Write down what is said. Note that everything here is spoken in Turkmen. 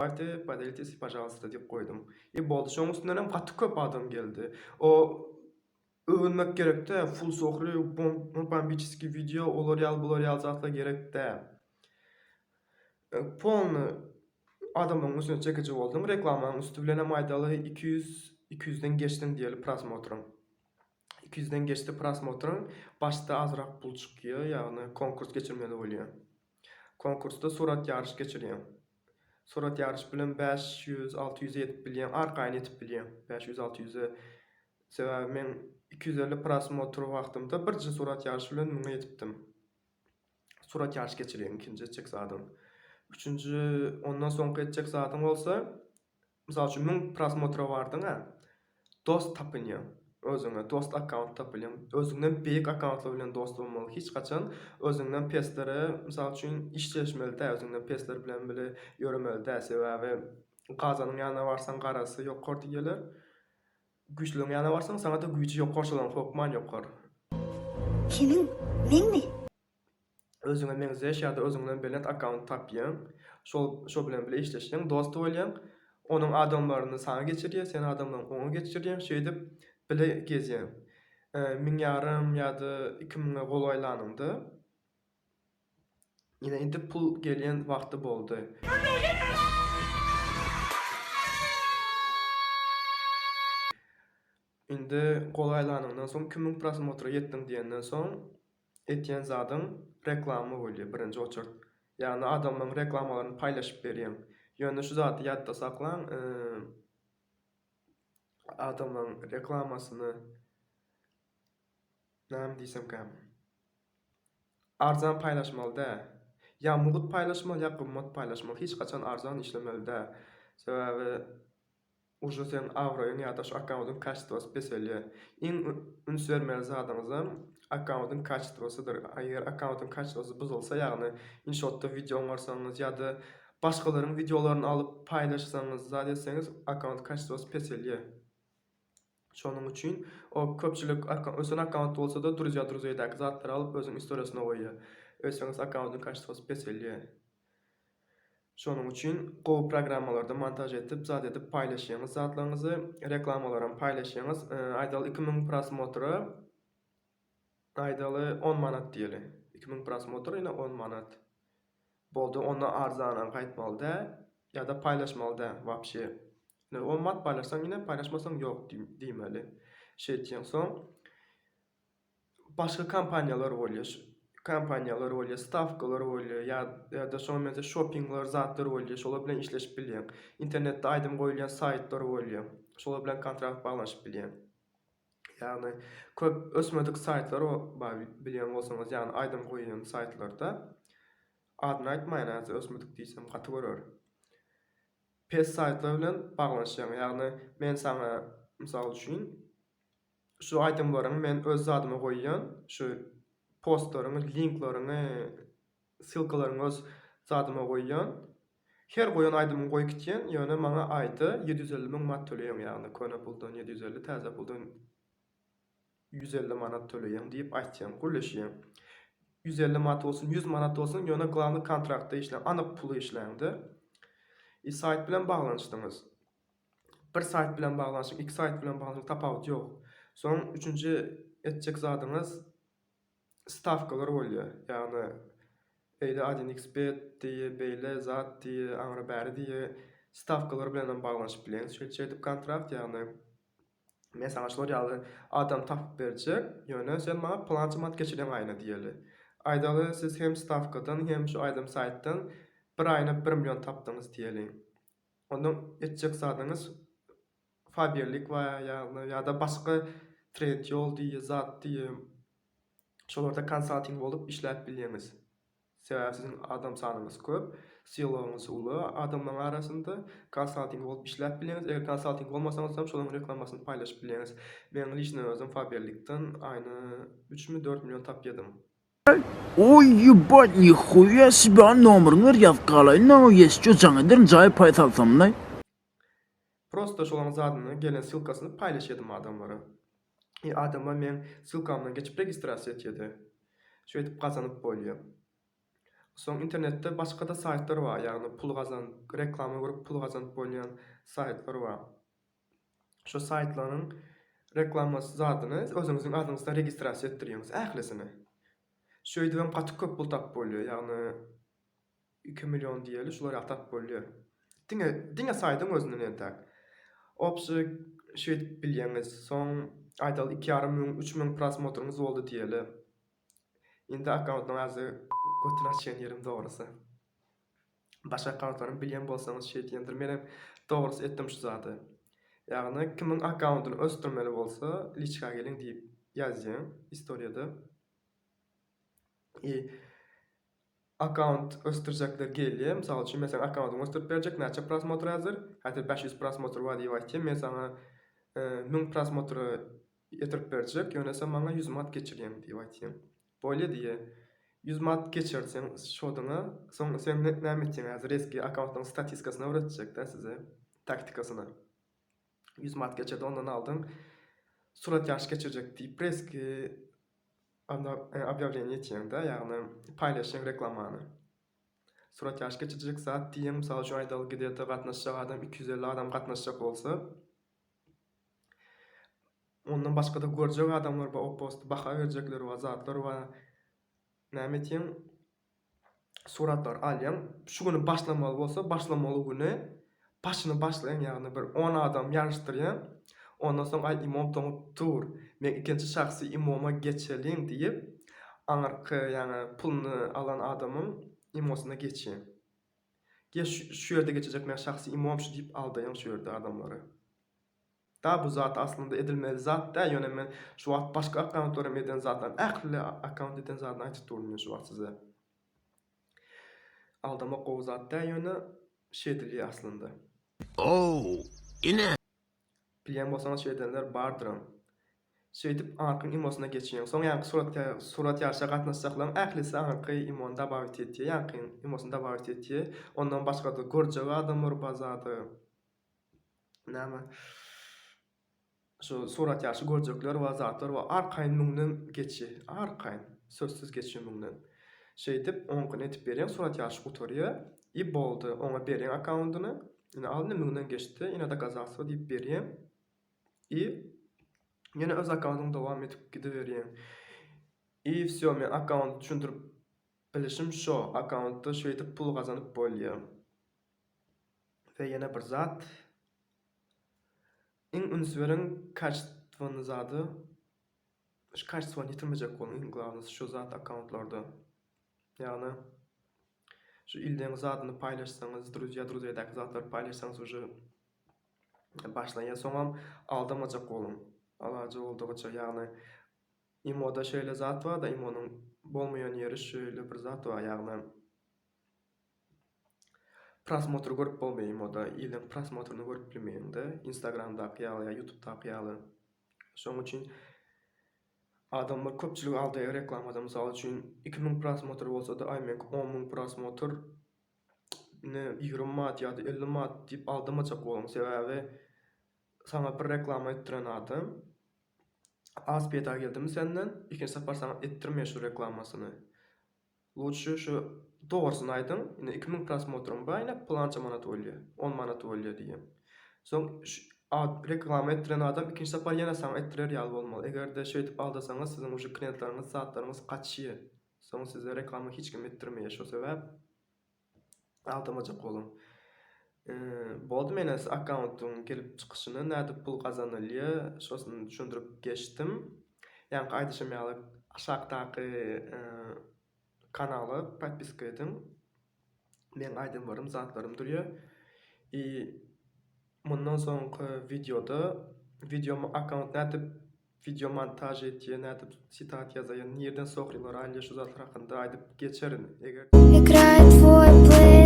Поделитесь, пожалуйста, dep koydum. Boldy. Şoň üstünden hem gaty köp adam geldi. O övünmek gerek-de, full sohry, bombический video, olar ýaly bular ýaly zatlar gerek-de. Polny adamlaryň üstüne çekeje boldum. Reklamanyň üstü bilen hem aýdaly 200-den geçdim diýeli prosmotryň. 200-den geçdi prosmotryň. Başda azrak pul çykýar, ýagny konkurs geçirmeli bolýar. Konkursda surat ýarşy geçirýär. Surat ýarşy bilen 500-600 ýetip bilýän, arkaýyn ýetip bilýän. 500-600-e. Sebäbi men 250 prosmotr wagtymda birji surat ýarşy bilen 1000 ýetipdim. Surat ýarşy geçirýän ikinji etjek zadym. Üçüncü, ondan soňky etjek zadym bolsa, mysal üçin 1000 prosmotra bardyň-a, dost tapynýa. Özüňe dost account tapylýan. Özüňden beýik accountlar bilen dost bolmaly. Hiç gaçan özüňden pestlere, mysal üçin işleşmeli-de, özüňden pestler bilen bile ýöremeli-de. Sebäbi gazanyň ýanyna barsaň garasy ýokar diýerler. Güýçlüň ýanyna barsaň saňa da güýçi ýokar, şolan hokman ýokar. Kimin? Men mi? Özüňe meňzeş ýa-da özüňden belet account tapýan. Şol bilen bile işleşýän, dost bolýan. Onun adamlaryny saňa geçirýär, sen adamlaryň oňa geçirýän, şeýdip bile gezýän. 1000 ýarym ýa-da 2000-e golaýlanymdy. Ýene indi pul gelýän wagty boldy. Indi golaýlanymdan soň 2000 prosmotra ýetdim diýenden soň etýän zadyň reklamy bolýar birinji oçurt. Ýagny adamlaryň reklamalaryny paýlaşyp berýän. Ýöne şu zaty ýatda saklaň, adamlaryň reklamasyny näme diýsem käm? Arzan paýlaşmaly-da. Ya mugut paýlaşmaly, ya gymmat paýlaşmaly. Hiç gaçan arzan işlemeli-de. Sebäbi uje sen awroýyň ýa-da şu accountyň kaçtywasy beseli. Iň üns bermeli zadyňyzam accountyň kaçtywasydyr. Aýer accountyň kaçtywasy buzulsa, ýagny inşotda video barsaňyz ýa-da başgalaryň videolaryny alyp paýlaşsaňyz, zat etseňiz account kaçtywasy beseli. Şonuň üçin o köpçülik özüň account bolsa da druzyýa-druzyýaky zatlary alyp özüň istoriýasyna goýýar. Öýseniz accountyň kaçtywasy beseli. Şonuň üçin gowy programmalarda montaj etip, zat edip paýlaşýaňyz zatlaryňyzy, reklamalaryny paýlaşýaňyz, aýdaly 2000 prosmotry, aýdaly 10 manat diýeli. 2000 prosmotry ýene 10 manat. Boldy, onu arzana gaýtmaly-da, ýa-da paýlaşmaly-da wapşe. 10 manat paýlaşsaň ýene, paýlaşmasaň ýok diýmeli. Şeýtýän soň başga kompaniýalar bolýar. Kompaniýalar bolýar, stavkalar bolýar, ýa-da şoň meze shoppinglar, zatlar bolýar, şolar bilen işleşip bilýän. İnternetde aýdym goýulýan saytlar bolýar. Şolar bilen kontrakt baglanşyp bilýän. Ýagny köp ösmedik saytlar bar bilýän bolsaňyz, ýagny aýdym goýulýan saytlarda adyny aýtmaýyn, ösmedik diýsem gaty görür. Pes saytlar bilen baglanşýan, ýagny men saňa mysal üçin şu aýdymlaryny men öz zadyma goýýan, şu postlaryny, linklaryny, ssilkalaryny öz zadyma goýýan. Her goýan aýdymyny goýup gitýän, ýöne maňa aýda 750 000 manat töleýän, ýagny köne puldan 750, täze puldan 150 manat töleýän diýip aýtýan, gürleşýän. 150 manat bolsun, 100 manat bolsun, ýöne glavny kontraktda işlän, anyk puly işländi. Sayt bilen baglanşdyňyz. Bir sayt bilen baglanşyň, iki sayt bilen baglanşyň tapawut ýok. Soň üçünji etjek zadyňyz stavkalar bolýar. Ýagny beýle 1xbet diýe, beýle zat diýe, aňra bäri diýe stavkalar bilen baglanşyp bilýäňiz. Şeýle edip kontrakt, ýagny men saňa şol ýaly adam tapyp berjek, ýöne sen maňa plança manat geçirýän aýyna diýeli. Aýdaly siz hem stavkadan hem şu aýdym saytdan bir aýyna 1 milyon tapdyňyz diýeli. Ondan etjek zadyňyz fabirlik we ýa-da başga trade ýol diýe, zat diýe şolarda konsulting bolup işläp bilýäňiz. Sebäbi sizin adam sanyňyz köp, siloňyz uly, adamlaryň arasynda konsulting bolup işläp bilýäňiz. Eger konsulting bolmasaňyz hem şolaryň reklamasyny paýlaşyp bilýäňiz. Men liçne özüm fabirlikden aýna 3-4 milyon tapýadym. Ой, ебать, нихуя себе, номерыңы рядкалай, но есть что жаңыдырын жайып пайталсамдай. Prosta şolaryň zadyny, gelen ссылкаsyny paýlaşýadym adamlara. Adama men ссылкамdan geçip registrasiýa etýärdi. Şeýle edip gazanyp bolýar. Soň internetde başga da saytlar var, ýagny pul reklamy görüp pul gazanyp bolýan saytlar var. Şo saytlaryň reklamasy zadyny özüňiziň adyňyzdan registrasiýa etdirýäňiz, ählisini. Şöýde hem gaty köp pul tap bolýar, ýagny 2 million diýeli şolary atap bolýar. Diňe saýdyň özünden entäk. Opşy şeýdip bilýäňiz, soň aýdaly 2,5 müň, 3 müň prosmotryňyz boldy diýeli. Indi akkauntdan azy götüne açýan ýerim dogrusy. Başga akkauntlaryny bilýän bolsaňyz şeýt ýendir. Men hem dogrusy etdim şu zady. Ýagny kimiň akkauntunu ösdürmeli bolsa, liçka geliň diýip ýazýan istoriýada. Akkaunt östürjekler gelýär. Mysal üçin mesela akkauntyňy östürip berjek, näçe prosmotr hazır? Häzir 500 prosmotr bar diýip aýtýan. Men sana 1000 prosmotry ýetirip berjek, ýönersem maňa 100 mat geçirýän diýip aýtýan. Bolýa diýe. 100 mat geçirsen şodyňa, soň sen näme etdiň? Häzir eski akkauntyň statistikasyna öwretjek-de size, taktikasyna. 100 mat geçirdi, ondan aldyň. Surat ýaş geçirjek diýip eski объявление etýän-de, ýagny paýlaşýan reklamany. Surat ýaş geçirjek zat diýen, mysal şu aýdaly gidýärde gatnaşjak adam 250 adam gatnaşjak bolsa, ondan başga da görjek adamlar bar, o post baha berjekler bar, zatlar bar. Näme etýän? Suratlar alýan, şu güni başlamaly bolsa, başlamaly güni başyny başlaýan, ýagny bir 10 adam ýarışdyrýan. Ondan soň ay imam toňup dur. Men ikinci şahsy imama geçelim diýip, aňyrky ýagny pulny alan adamyň imasyna geçýän. Şu ýerde geçecek men şahsy imam şu diýip aldaýan şu ýerde adamlary. Da bu zat aslında edilmeli zat da, ýöne men şu wagt başga akkauntlarym eden zatdan, ähli akkaunt eden zatdan aýtyp durmyn şu wagt size. Aldama gowy zat da, ýöne şeýdilýär aslında. Oh, ine. Bilýän bolsaňyz şeýdenler bardyr. Şeýdip aňyrkyň imasyna geçýän. Soň ýa surat ýaşa gatnaşjaklaryň ählisi aňyrky imanda dabat etýär, ýa-ni imasyna dabat etýär. Ondan başga da görjek adamlar bazady. Näme? Şu surat ýaşy görjekler we zatlar we arkaýyn müňden geçi, arkaýyn sözsüz geçýän müňden. Şeýdip oňkyny etip berýän, surat ýaşy gutarýar. Boldy, oňa berýän akkauntyny, ýene alny müňden geçdi, ýene da gazasy diýip berýän. Ýene öz akkauntyny dowam etip gidiberýän. Всё, men akkaunt düşündirip bilişim şo, akkauntda şeýdip pul gazanyp bolýar. Ve ýene bir zat, ünsüveriň kaçtwyny zady, şu kaçtwyny ýitirmejek bolan glawny şu zat akkauntlarda. Ýagny şu ilden zadyny paýlaşsaňyz, druzyadaky zatlar paýlaşsaňyz uje başlaýan soňam aldamajak bolun. Alaja boldygyça, ýagny imoda şeýle zat bar da, imonyň bolmaýan ýeri şeýle bir zat bar, ýagny prosmotr görüp bolmaýar imoda, ilden prosmotryny görüp bilmeýär-de, Instagramdaky ýa-da YouTube'daky ýaly. Şoň üçin adamlar köpçülik aldaýar reklamada, mysal üçin 2000 prosmotr bolsa da aýmenk 10.000 prosmotr 20 mat ýa-da 50 mat diýip aldamajak bolan. Sebäbi sana bir reklama etdiren adam az peta geldimi senden, ikinci safar sana etdirmeýär şu reklamasyny. Lutşy şu dogrusyny aýdym, ine 2000 prosmotrym bar, ine plança manat bolýar, 10 manat bolýar diýem. Soň reklama etdiren adam ikinci safar ýene sana etdirer ýaly bolmaly. Egerde şeýdip aldasaňyz, siziň uşu klientlaryňyz, zatlaryňyz gaçýar. Soň size reklama hiç kim etdirmeýär, şo sebäp aldamajak bolun. Boldy, men es akkauntyň gelip çykyşyny, näde pul gazanylýar, şosyny düşündirip geçdim. Ýani aýdyşamaly aşagdaky kanaly podpiska edin. Men aýdym barym, zatlarym durýar. Mundan soňky videoda akkaunt näde video montaj etýär, näde sitat ýazýar, nerden soňrylar aýlýar şu zatlar hakynda aýdyp geçerin. Играет твой плей.